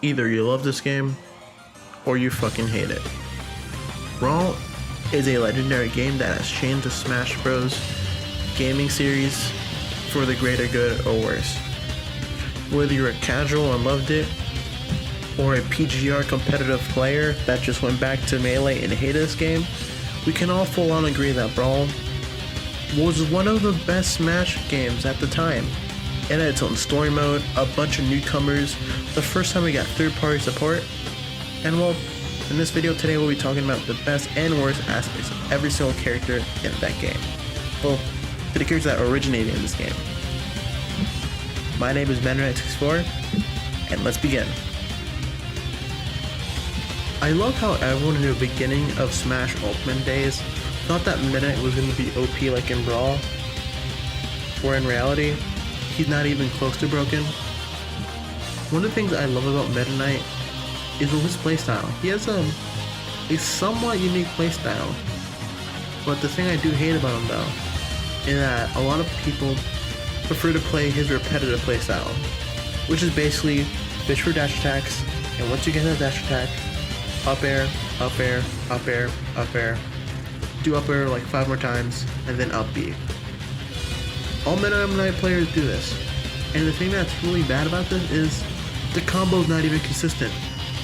Either you love this game, or you fucking hate it. Brawl is a legendary game that has changed the Smash Bros. Gaming series for the greater good or worse. Whether you're a casual and loved it, or a PGR competitive player that just went back to Melee and hated this game, we can all full on agree that Brawl was one of the best Smash games at the time. It had its own story mode, a bunch of newcomers, the first time we got third-party support, and well, in this video today we'll be talking about the best and worst aspects of every single character in that game. Well, for the characters that originated in this game. My name is Mennonite64, and let's begin. I love how everyone in the beginning of Smash Ultimate days thought that Mennonite was going to be OP like in Brawl, where in reality, he's not even close to broken. One of the things I love about Mennonite is with his playstyle. He has a somewhat unique playstyle, but the thing I do hate about him though is that a lot of people prefer to play his repetitive playstyle, which is basically fish for dash attacks, and once you get that dash attack, up air, up air, up air, up air, do up air like 5 more times, and then up B. All Mennonite players do this, and the thing that's really bad about this is the combo's not even consistent,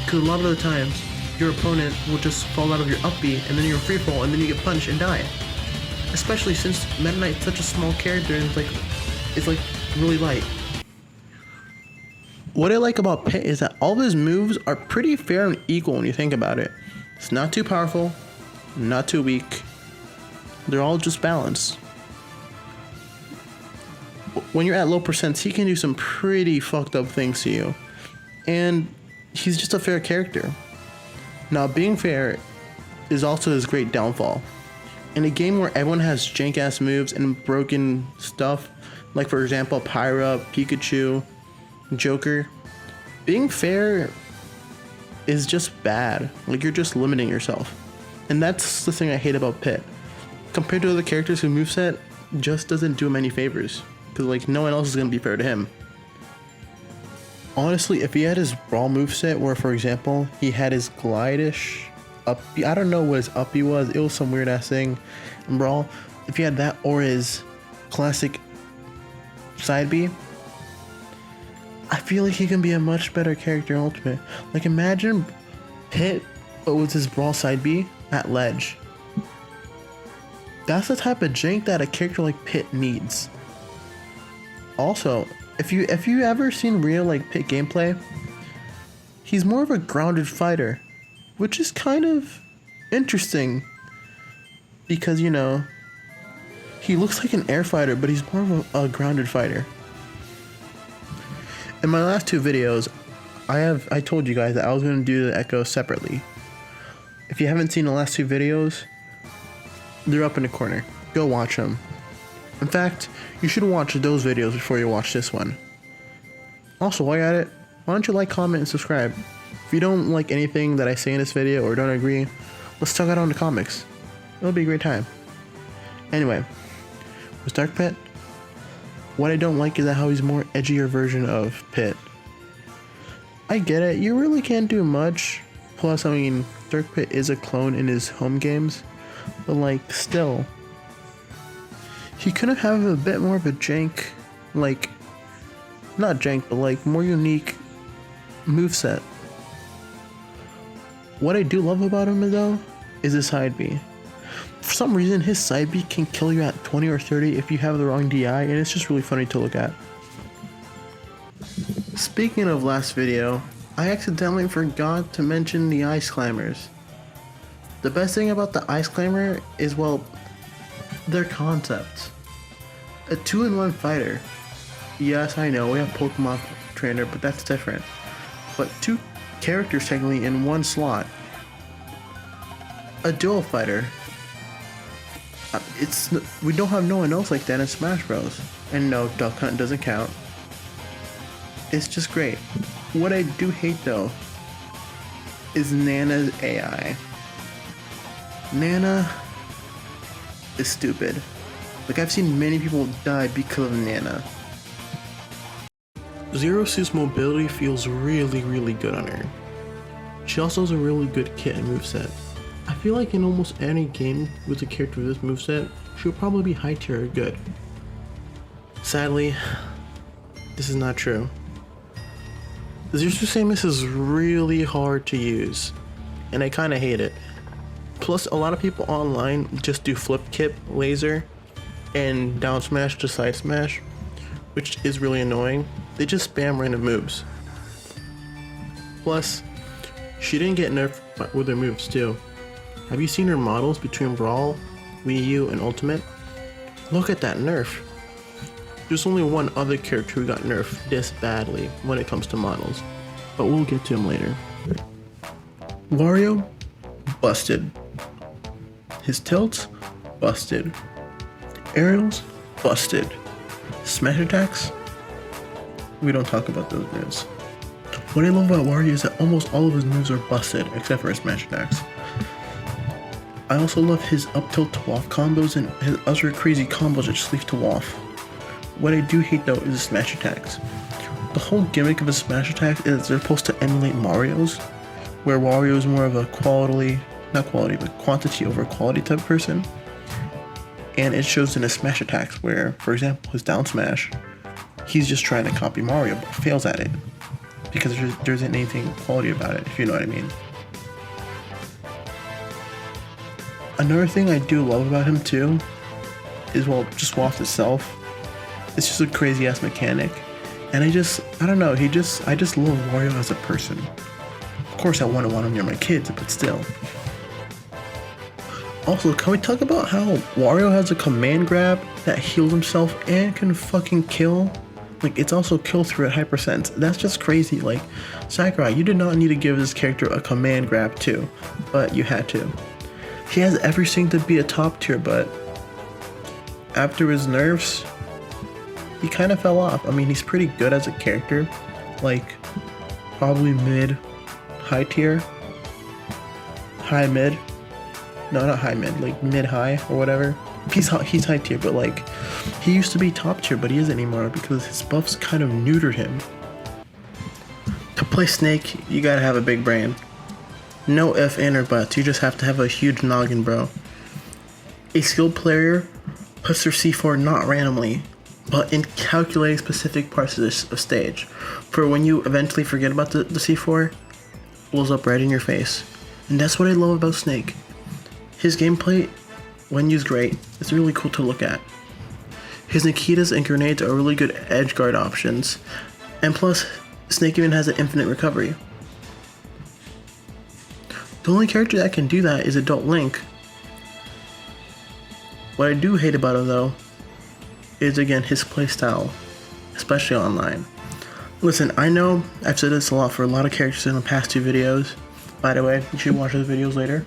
because a lot of the times your opponent will just fall out of your up B, and then you're free fall, and then you get punched and die. Especially since Mennonite's such a small character, and it's like really light. What I like about Pit is that all of his moves are pretty fair and equal when you think about it. It's not too powerful, not too weak. They're all just balanced. When you're at low percents, he can do some pretty fucked up things to you. And he's just a fair character. Now, being fair is also his great downfall. In a game where everyone has jank ass moves and broken stuff, like for example Pyra, Pikachu, Joker, being fair is just bad. Like, you're just limiting yourself. And that's the thing I hate about Pit. Compared to other characters whose moveset just doesn't do him any favors. Because like no one else is going to be fair to him. Honestly, if he had his Brawl moveset where for example he had his glide-ish up, I don't know what his up B was, it was some weird ass thing in Brawl. If he had that or his classic side B, I feel like he can be a much better character in Ultimate. Like, imagine Pit but with his Brawl side B at ledge. That's the type of jank that a character like Pit needs. Also, if you ever seen real like Pit gameplay, he's more of a grounded fighter, which is kind of interesting because, you know, he looks like an air fighter, but he's more of a grounded fighter. In my last 2 videos, I told you guys that I was going to do the echo separately. If you haven't seen the last 2 videos, they're up in the corner. Go watch them. In fact, you should watch those videos before you watch this one. Also, while you're at it, why don't you like, comment, and subscribe? If you don't like anything that I say in this video or don't agree, let's talk it out in the comics. It'll be a great time. Anyway, with Dark Pit, what I don't like is that how he's more edgier version of Pit. I get it, you really can't do much. Plus, I mean, Dark Pit is a clone in his home games, but like, still, he could have a bit more of a jank, like, not jank, but like more unique moveset. What I do love about him though is his side B. For some reason, his side B can kill you at 20 or 30 if you have the wrong DI, and it's just really funny to look at. Speaking of last video, I accidentally forgot to mention the Ice Climbers. The best thing about the Ice Climber is, well, their concept. A 2-in-1 fighter. Yes, I know we have Pokemon Trainer, but that's different. But 2 characters technically in 1 slot. A dual fighter. We don't have no one else like that in Smash Bros. And no, Duck Hunt doesn't count. It's just great. What I do hate though is Nana's AI. Nana is stupid. Like, I've seen many people die because of Nana. Zero Suit's mobility feels really good on her. She also has a really good kit and moveset. I feel like in almost any game with a character with this moveset, she'll probably be high tier or good. Sadly, this is not true. Zero Suit Samus is really hard to use, and I kinda hate it. Plus, a lot of people online just do flip kip laser and down smash to side smash, which is really annoying. They just spam random moves. Plus, she didn't get nerfed with her moves too. Have you seen her models between Brawl, Wii U, and Ultimate? Look at that nerf. There's only one other character who got nerfed this badly when it comes to models, but we'll get to him later. Wario, busted. His tilts, busted. Aerials, busted. Smash attacks, we don't talk about those moves. What I love about Wario is that almost all of his moves are busted, except for his smash attacks. I also love his up tilt to waff combos and his other crazy combos that just leave to waff. What I do hate though is his smash attacks. The whole gimmick of his smash attacks is they're supposed to emulate Mario's, where Wario is more of a quantity over quality type of person. And it shows in his smash attacks where, for example, his down smash, he's just trying to copy Mario but fails at it because there isn't anything quality about it, if you know what I mean. Another thing I do love about him too is, well, just Waft itself. It's just a crazy ass mechanic, and I don't know, I just love Wario as a person. Of course I wouldn't want him near my kids, but still. Also, can we talk about how Wario has a command grab that heals himself and can fucking kill? Like, it's also kill through at Hypersense. That's just crazy. Like, Sakurai, you did not need to give this character a command grab too, but you had to. He has everything to be a top tier, but after his nerfs, he kind of fell off. I mean, he's pretty good as a character, like probably mid, high tier, high mid. No, not high mid, like mid high or whatever. He's high tier, but like he used to be top tier, but he isn't anymore because his buffs kind of neutered him. To play Snake, you gotta have a big brain. No if, and, or buts. You just have to have a huge noggin, bro. A skilled player puts their C4 not randomly, but in calculating specific parts of this stage. For when you eventually forget about the C4, it blows up right in your face. And that's what I love about Snake. His gameplay, when used great, it's really cool to look at. His Nikitas and grenades are really good edge guard options. And plus, Snake even has an infinite recovery. The only character that can do that is Adult Link. What I do hate about him though, is again his playstyle, especially online. Listen, I know I've said this a lot for a lot of characters in the past 2 videos. By the way, you should watch those videos later.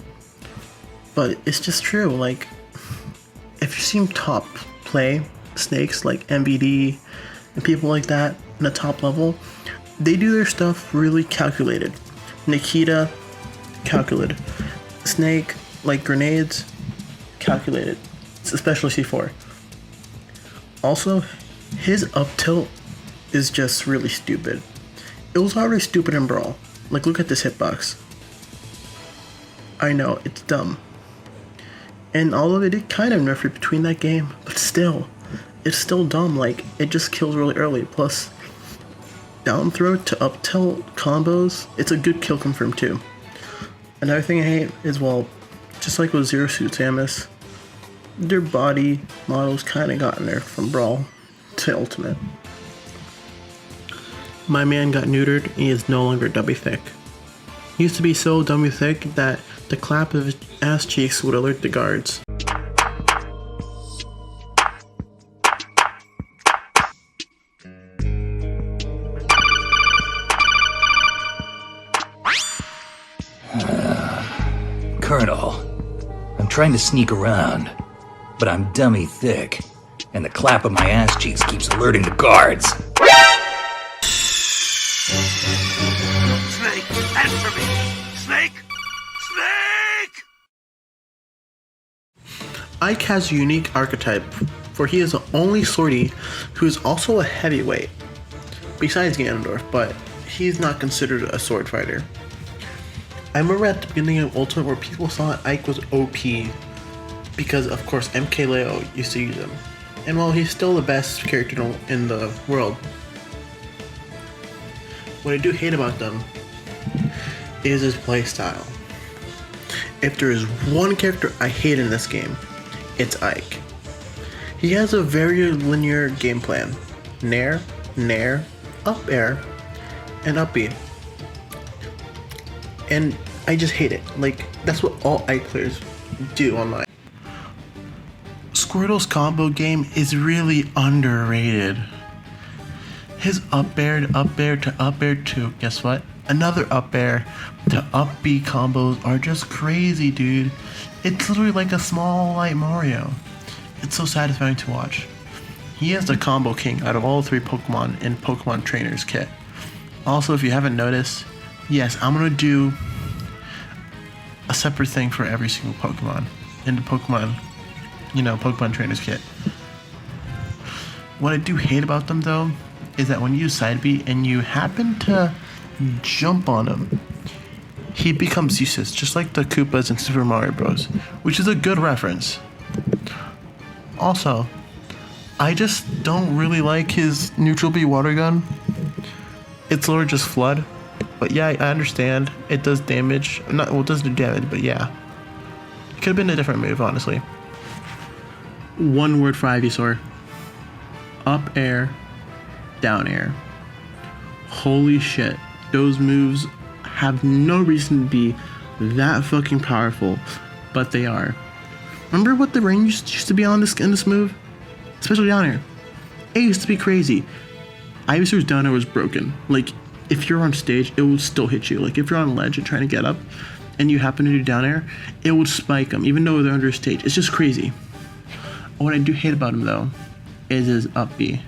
But it's just true, like, if you see top play Snakes like MVD and people like that in the top level, they do their stuff really calculated. Nikita, calculated. Snake, like grenades, calculated. Especially C4. Also, his up tilt is just really stupid. It was already stupid in Brawl. Like, look at this hitbox. I know, it's dumb. And although they did kind of nerf it between that game, but still, it's still dumb. Like, it just kills really early. Plus, down throw to up tilt combos, it's a good kill confirm too. Another thing I hate is, well, just like with Zero Suit Samus, their body models kind of got nerfed from Brawl to Ultimate. My man got neutered and he is no longer dummy thick. He used to be so dummy thick that the clap of his ass cheeks would alert the guards. Colonel, I'm trying to sneak around, but I'm dummy thick, and the clap of my ass cheeks keeps alerting the guards. Snake, answer me! Snake! Snake! Ike has a unique archetype, for he is the only sortie who is also a heavyweight. besides Ganondorf, but he's not considered a sword fighter. I remember at the beginning of Ultimate where people thought Ike was OP because, of course, MK Leo used to use him. And while he's still the best character in the world, what I do hate about them is his playstyle. If there is one character I hate in this game, it's Ike. He has a very linear game plan. Nair, Nair, up air, and up B. And I just hate it. Like, that's what all Ike players do online. Squirtle's combo game is really underrated. His up air to up air to up air to, guess what? Another up air to up B combos are just crazy, dude. It's literally like a small light Mario. It's so satisfying to watch. He is the combo king out of all three Pokemon in Pokemon Trainer's kit. Also, if you haven't noticed, yes, I'm gonna do a separate thing for every single Pokemon in the Pokemon Trainer's kit. What I do hate about them though is that when you use side B and you happen to jump on him, he becomes useless, just like the Koopas in Super Mario Bros., which is a good reference. Also, I just don't really like his neutral B water gun. It's literally just flood. But yeah, I understand. It does damage. It doesn't do damage, but yeah. It could have been a different move, honestly. One word for Ivysaur. Up air, down air. Holy shit. Those moves have no reason to be that fucking powerful, but they are. Remember what the range used to be on in this move? Especially down air. It used to be crazy. Ivysaur's down air was broken. Like, if you're on stage, it will still hit you. Like, if you're on ledge and trying to get up, and you happen to do down air, it would spike them, even though they're under stage. It's just crazy. What I do hate about him, though, is his up B.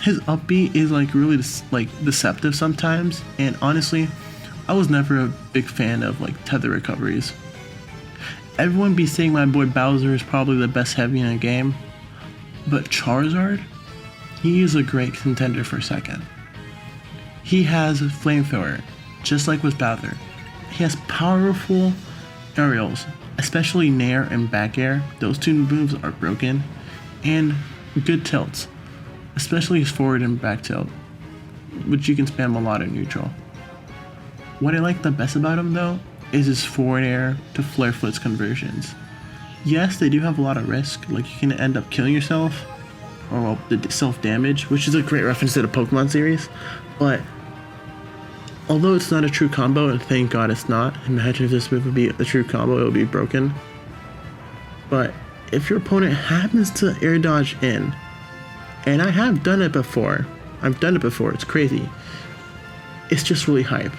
His up B is, like, really, like, deceptive sometimes, and honestly, I was never a big fan of, like, tether recoveries. Everyone be saying my boy Bowser is probably the best heavy in the game, but Charizard, he is a great contender for second. He has Flamethrower, just like with Bowser. He has powerful aerials, especially Nair and back air. Those two moves are broken, and good tilts, especially his forward and back tilt, which you can spam a lot in neutral. What I like the best about him though is his forward air to flare flits conversions. Yes, they do have a lot of risk, like you can end up killing yourself, or well, the self-damage, which is a great reference to the Pokemon series, but although it's not a true combo, and thank God it's not, imagine if this move would be a true combo, it would be broken. But if your opponent happens to air dodge in, and I have done it before, it's crazy, it's just really hype.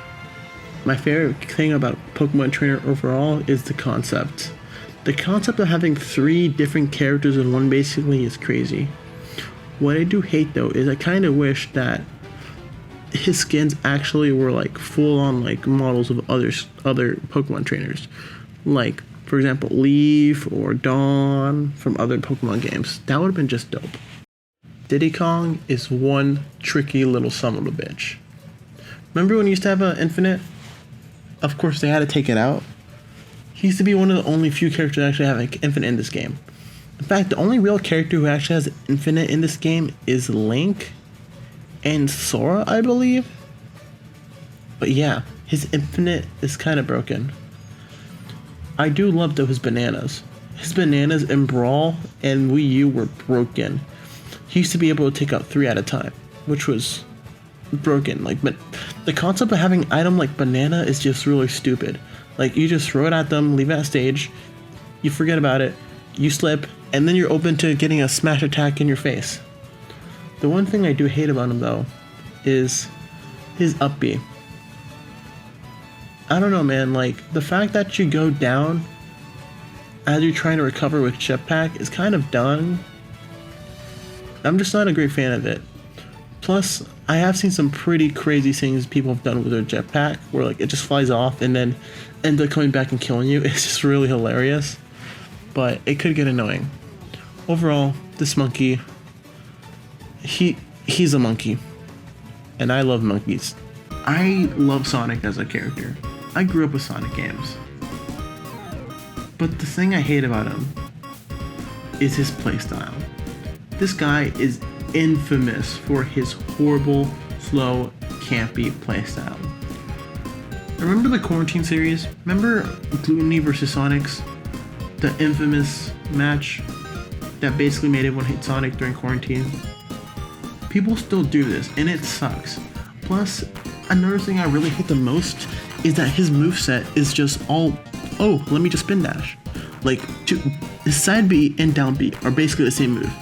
My favorite thing about Pokemon Trainer overall is the concept. The concept of having 3 different characters in one basically is crazy. What I do hate though is I kind of wish that his skins actually were like full on like models of other Pokemon trainers. Like, for example, Leaf or Dawn from other Pokemon games. That would have been just dope. Diddy Kong is one tricky little son of a bitch. Remember when you used to have an infinite? Of course, they had to take it out. He used to be one of the only few characters that actually have like infinite in this game. In fact, the only real character who actually has infinite in this game is Link and Sora, I believe. But yeah, his infinite is kind of broken. I do love though his bananas. His bananas in Brawl and Wii U were broken. He used to be able to take out 3 at a time, which was broken. Like, but the concept of having an item like banana is just really stupid. Like, you just throw it at them, leave it at stage, you forget about it, you slip, and then you're open to getting a smash attack in your face. The one thing I do hate about him though is his up B. I don't know, man, like the fact that you go down as you're trying to recover with jetpack is kind of done. I'm just not a great fan of it. Plus, I have seen some pretty crazy things people have done with their jetpack where like it just flies off and then ends up coming back and killing you. It's just really hilarious, but it could get annoying. Overall, this monkey, he's a monkey. and I love monkeys. I love Sonic as a character. I grew up with Sonic games. But the thing I hate about him is his playstyle. This guy is infamous for his horrible, slow, campy playstyle. Remember the Quarantine series? Remember Glutony vs. Sonic's? The infamous match that basically made everyone hate Sonic during quarantine? People still do this, and it sucks. Plus, another thing I really hate the most is that his moveset is just all, oh, let me just spin dash. Like, his side B and down B are basically the same move.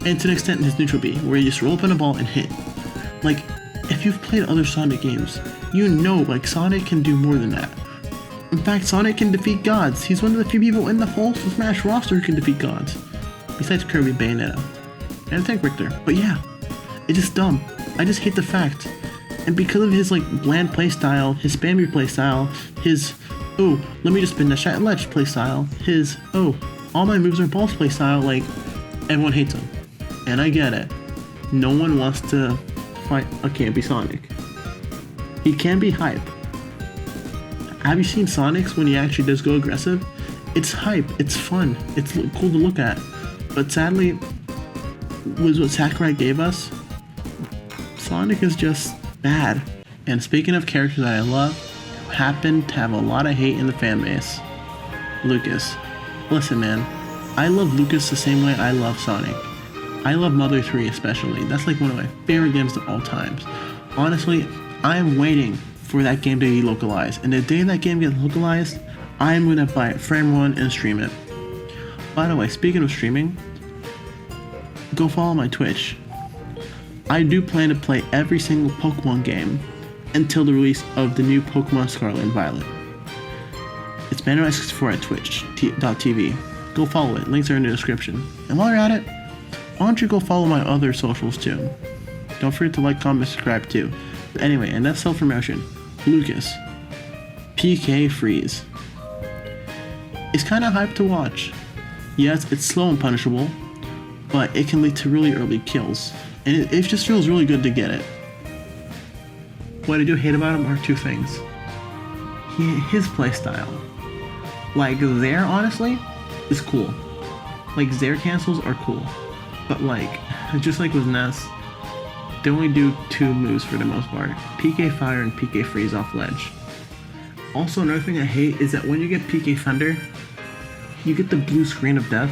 And to an extent, his neutral B, where you just roll up on a ball and hit. Like, if you've played other Sonic games, you know, like, Sonic can do more than that. In fact, Sonic can defeat gods. He's one of the few people in the whole Smash roster who can defeat gods. Besides Kirby, Bayonetta, and I think Richter. But yeah, it's just dumb. I just hate the fact. And because of his, like, bland playstyle, his spammy playstyle, his, oh, let me just spin the shot and ledge playstyle, his, oh, all my moves are balls playstyle, like, everyone hates him. And I get it. No one wants to fight a campy Sonic. He can be hype. Have you seen Sonic's when he actually does go aggressive? It's hype, it's fun, it's cool to look at. But sadly, with what Sakurai gave us, Sonic is just bad. And speaking of characters that I love, who happen to have a lot of hate in the fan base, Lucas. Listen, man, I love Lucas the same way I love Sonic. I love Mother 3 especially. That's like one of my favorite games of all times. Honestly, I am waiting for that game to be localized, and the day that game gets localized, I'm gonna buy it frame one and stream it. By the way, speaking of streaming, go follow my Twitch. I do plan to play every single Pokemon game until the release of the new Pokemon Scarlet and Violet. It's Banner64 at twitch.tv. Go follow it, links are in the description. And while you're at it, why don't you go follow my other socials too? Don't forget to like, comment, subscribe too. But anyway, enough self-promotion. Lucas, PK Freeze. It's kind of hype to watch. Yes, it's slow and punishable, but it can lead to really early kills, and it just feels really good to get it. What I do hate about him are two things. His playstyle. Like, Zair, honestly, is cool. Like, Zair cancels are cool, but like, just like with Ness, they only do two moves for the most part. PK Fire and PK Freeze off ledge. Also, another thing I hate is that when you get PK Thunder, you get the blue screen of death,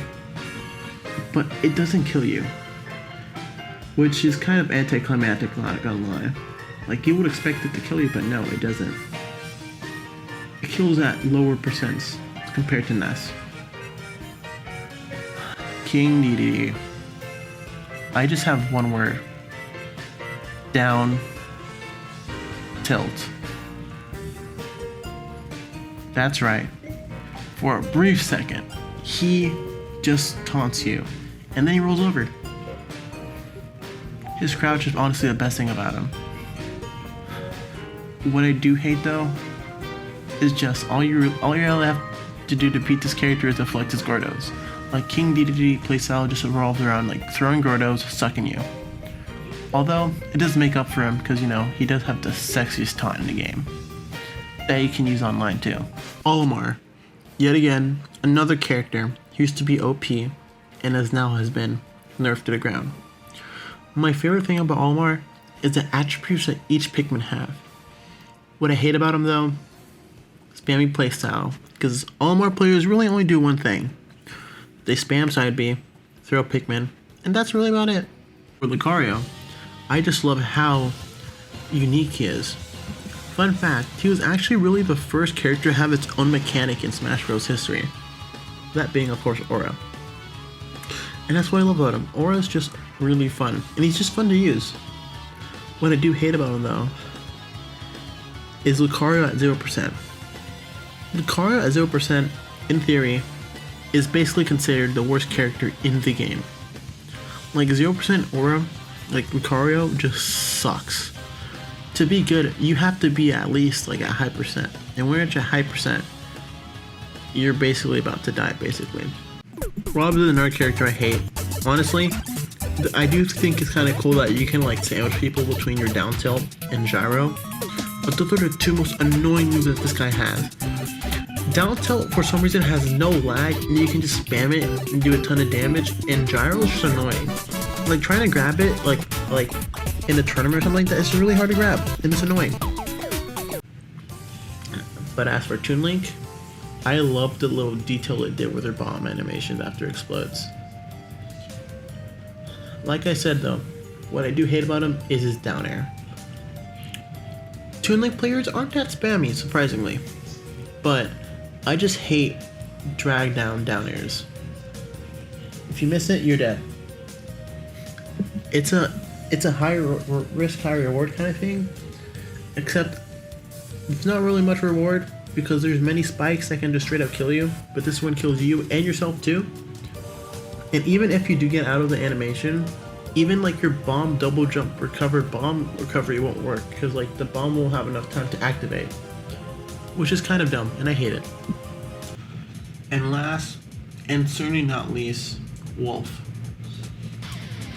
but it doesn't kill you. Which is kind of anticlimactic, not gonna lie. Like, you would expect it to kill you, but no, it doesn't. It kills at lower percents compared to Ness. King DDD. I just have one word. Down. Tilt. That's right. For a brief second, he just taunts you, and then he rolls over. His crouch is honestly the best thing about him. What I do hate though, is just all you really have to do to beat this character is deflect his Gordos. Like, King DDD playstyle just revolves around like throwing Gordos, sucking you. Although, it does make up for him because, you know, he does have the sexiest taunt in the game that you can use online too. Olimar. Yet again, another character who used to be OP and has been nerfed to the ground. My favorite thing about Olimar is the attributes that each Pikmin have. What I hate about him though, spammy playstyle, because Olimar players really only do one thing. They spam side B, throw Pikmin, and that's really about it. For Lucario, I just love how unique he is. Fun fact, he was actually really the first character to have its own mechanic in Smash Bros. History. That being, of course, Aura. And that's what I love about him. Aura is just really fun, and he's just fun to use. What I do hate about him, though, is Lucario at 0%. Lucario at 0%, in theory, is basically considered the worst character in the game. Like, 0% Aura, like Lucario, just sucks. To be good, you have to be at least like a high percent. And when you're at a high percent, you're basically about to die, basically. Rob is another character I hate. Honestly, I do think it's kind of cool that you can like sandwich people between your down tilt and gyro. But those are the two most annoying moves that this guy has. Down tilt for some reason has no lag and you can just spam it and do a ton of damage, and gyro is just annoying. Like trying to grab it like in a tournament or something like that, it's really hard to grab and it's annoying. But as for Toon Link, I love the little detail it did with her bomb animations after it explodes. Like I said though, what I do hate about him is his down air. Toon Link players aren't that spammy, surprisingly, but I just hate drag down airs. If you miss it, you're dead. It's a high risk, high reward kind of thing, except it's not really much reward because there's many spikes that can just straight up kill you, but this one kills you and yourself too. And even if you do get out of the animation, even like your bomb double jump bomb recovery won't work because like the bomb won't have enough time to activate, which is kind of dumb and I hate it. And last, and certainly not least, Wolf.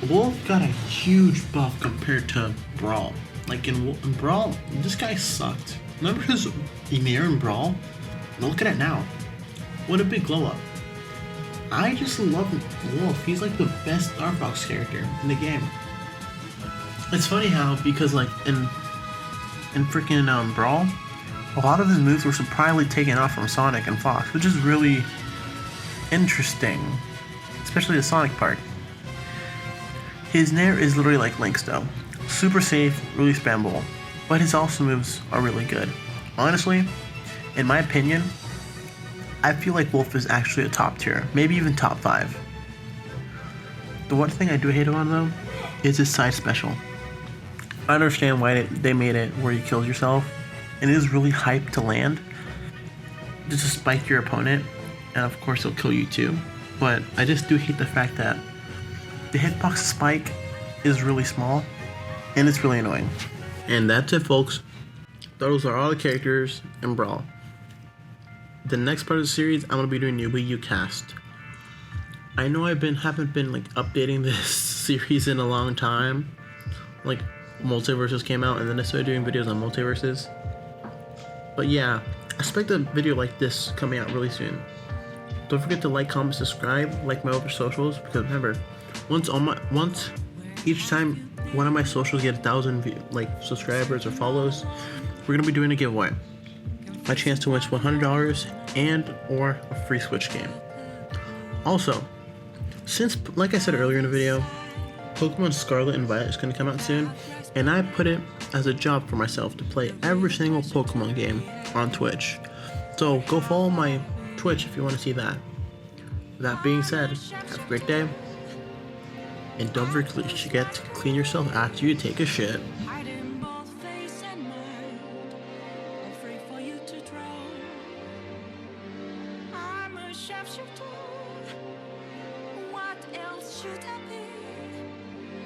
Wolf got a huge buff compared to Brawl. Like in Brawl, this guy sucked. Remember his Olimar in Brawl? Look at it now. What a big glow up. I just love Wolf. He's like the best Star Fox character in the game. It's funny how, because like in freaking Brawl, a lot of his moves were surprisingly taken off from Sonic and Fox, which is really interesting, especially the Sonic part. His Nair is literally like Link's though. Super safe, really spammable, but his awesome moves are really good. Honestly, in my opinion, I feel like Wolf is actually a top tier, maybe even top 5. The one thing I do hate about him though is his side special. I understand why they made it where you kill yourself, and it is really hyped to land, just to spike your opponent, and of course he'll kill you too. But I just do hate the fact that the hitbox spike is really small, and it's really annoying. And that's it, folks. Those are all the characters in Brawl. The next part of the series, I'm gonna be doing Wii U cast. I know I haven't been like updating this series in a long time. Like Multiverses came out, and then I started doing videos on Multiverses. But yeah, expect a video like this coming out really soon. Don't forget to like, comment, subscribe, like my other socials, because remember, once each time one of my socials get 1,000 subscribers or follows, we're gonna be doing a giveaway. A chance to win $100 and or a free Switch game. Also, since like I said earlier in the video, Pokemon Scarlet and Violet is gonna come out soon, and I put it as a job for myself to play every single Pokemon game on Twitch. So go follow my Twitch if you want to see that. That being said, have a great day. And don't forget to clean yourself after you take a shit. What else should I be?